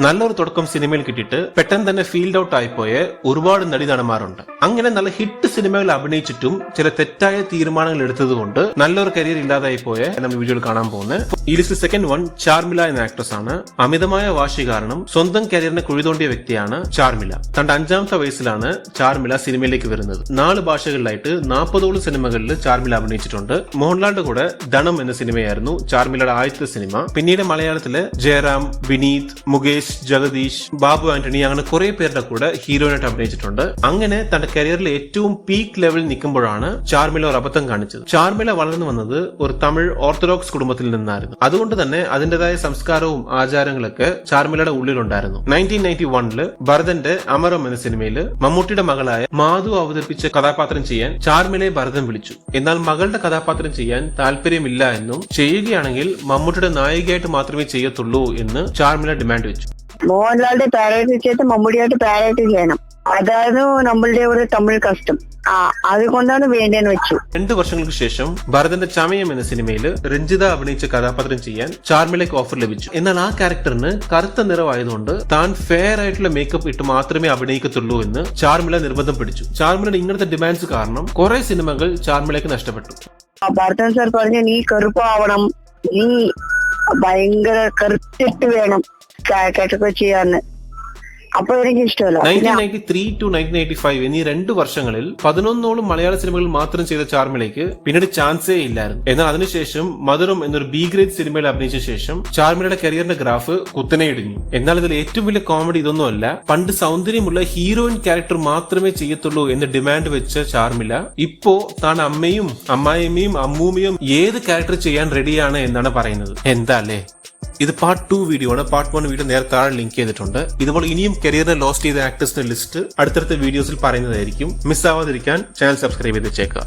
നല്ലൊരു തുടക്കം സിനിമയിൽ കിട്ടിയിട്ട് പെട്ടെന്ന് തന്നെ ഫീൽഡ് ഔട്ട് ആയിപ്പോയ ഒരുപാട് നടന്മാരുണ്ട്. അങ്ങനെ നല്ല ഹിറ്റ് സിനിമകൾ അഭിനയിച്ചിട്ടും ചില തെറ്റായ തീരുമാനങ്ങൾ എടുത്തതുകൊണ്ട് നല്ലൊരു കരിയർ ഇല്ലാതായി പോയ നമ്മൾ വീഡിയോയിൽ കാണാൻ പോകുന്നത്. ഈ ലിസ്റ്റ് സെക്കൻഡ് വൺ ചാർമില എന്ന ആക്ട്രസ് ആണ്. അമിതമായ വാശി കാരണം സ്വന്തം കരിയറിനെ കുഴിതോണ്ടിയ വ്യക്തിയാണ് ചാർമില. തന്റെ 5ാമത്തെ വയസ്സിലാണ് ചാർമില സിനിമയിലേക്ക് വരുന്നത്. 4 ഭാഷകളിലായിട്ട് 40ഓളം സിനിമകളിൽ ചാർമില അഭിനയിച്ചിട്ടുണ്ട്. മോഹൻലാലിന്റെ കൂടെ ധനം എന്ന സിനിമയായിരുന്നു ചാർമിലയുടെ ആദ്യത്തെ സിനിമ. പിന്നീട് മലയാളത്തിലെ ജയറാം, വിനീത്, മുകേഷ്, ജഗദീഷ്, ബാബു ആന്റണി അങ്ങനെ കുറെ പേരുടെ കൂടെ ഹീറോയിനായിട്ട് അഭിനയിച്ചിട്ടുണ്ട്. അങ്ങനെ തന്റെ കരിയറിൽ ഏറ്റവും പീക്ക് ലെവലിൽ നിൽക്കുമ്പോഴാണ് ചാർമില ഒരു അബദ്ധം കാണിച്ചത്. ചാർമില വളർന്നു വന്നത് ഒരു തമിഴ് ഓർത്തഡോക്സ് കുടുംബത്തിൽ നിന്നായിരുന്നു. അതുകൊണ്ട് തന്നെ അതിന്റേതായ സംസ്കാരവും ആചാരങ്ങളൊക്കെ ചാർമിലയുടെ ഉള്ളിലുണ്ടായിരുന്നു. 1991 ഭരതന്റെ അമരം എന്ന സിനിമയിൽ മമ്മൂട്ടിയുടെ മകളായ മാധു അവതരിപ്പിച്ച കഥാപാത്രം ചെയ്യാൻ ചാർമിലയെ ഭരതൻ വിളിച്ചു. എന്നാൽ മകളുടെ കഥാപാത്രം ചെയ്യാൻ താല്പര്യമില്ല എന്നും ചെയ്യുകയാണെങ്കിൽ മമ്മൂട്ടിയുടെ നായികയായിട്ട് മാത്രമേ ചെയ്യത്തുള്ളൂ എന്ന് ചാർമില ഡിമാൻഡ് വെച്ചു. മോഹൻലാലിന്റെ പാരഡി ചെയ്ത് മമ്മൂടിയായിട്ട് പാരഡി ചെയ്യണം, അതായത് നമ്മളുടെ ഒരു തമിഴ് കസ്റ്റം. അതുകൊണ്ടാണ് വേണ്ടതെന്ന് വെച്ചു. 2 വർഷങ്ങൾക്ക് ശേഷം ഭരതന്റെ ചമയം എന്ന സിനിമയിൽ രഞ്ജിത അഭിനയിച്ച കഥാപാത്രം ചെയ്യാൻ ചാർമിലയ്ക്ക് ഓഫർ ലഭിച്ചു. എന്നാൽ ആ ക്യാരക്ടറിന് കറുത്ത നിറമായതുകൊണ്ട് താൻ ഫെയർ ആയിട്ടുള്ള മേക്കപ്പ് ഇട്ട് മാത്രമേ അഭിനയിക്കത്തുള്ളൂ എന്ന് ചാർമില നിർബന്ധം പിടിച്ചു. ചാർമിലയുടെ ഇങ്ങനത്തെ ഡിമാൻഡ്സ് കാരണം കുറെ സിനിമകൾ ചാർമിലയ്ക്ക് നഷ്ടപ്പെട്ടു. ഭരതൻ സാർ പറഞ്ഞു, നീ കറുപ്പാവണം, നീ ഭയങ്കര കറുത്തിട്ട് വേണം കാറ്റൊക്കെ ചെയ്യാന്ന്. അപ്പൊ എനിക്ക് ഇഷ്ടമല്ല. 1993 to 1985 എന്നീ 2 വർഷങ്ങളിൽ 11ഓളം മലയാള സിനിമകളിൽ മാത്രം ചെയ്ത ചാർമിലയ്ക്ക് പിന്നീട് ചാൻസേ ഇല്ലായിരുന്നു. എന്നാൽ അതിനുശേഷം മധുരം എന്നൊരു ബി ഗ്രേഡ് സിനിമയിൽ അഭിനയിച്ച ശേഷം ചാർമിലയുടെ കരിയറിന്റെ ഗ്രാഫ് കുത്തനെ ഇടിഞ്ഞു. എന്നാൽ ഇതിൽ ഏറ്റവും വലിയ കോമഡി ഇതൊന്നുമല്ല. പണ്ട് സൗന്ദര്യമുള്ള ഹീറോയിൻ ക്യാരക്ടർ മാത്രമേ ചെയ്യത്തുള്ളൂ എന്ന് ഡിമാൻഡ് വെച്ച ചാർമില ഇപ്പോ താൻ അമ്മയും അമ്മായിയമ്മയും അമ്മൂമ്മയും ഏത് ക്യാരക്ടർ ചെയ്യാൻ റെഡിയാണ് എന്നാണ് പറയുന്നത്. എന്താ അല്ലേ? ഇത് പാർട്ട് 2 വീഡിയോ ആണ്. പാർട്ട് 1 വീഡിയോ നേരെ താഴെ ലിങ്ക് ചെയ്തിട്ടുണ്ട്. ഇതുപോലെ ഇനിയും കരിയറിനെ ലോസ്റ്റ് ചെയ്ത ആക്ടേഴ്സിന്റെ ലിസ്റ്റ് അടുത്തടുത്ത വീഡിയോസിൽ പറയുന്നതായിരിക്കും. മിസ് ആവാതിരിക്കാൻ ചാനൽ സബ്സ്ക്രൈബ് ചെയ്ത് വെച്ചേക്കുക.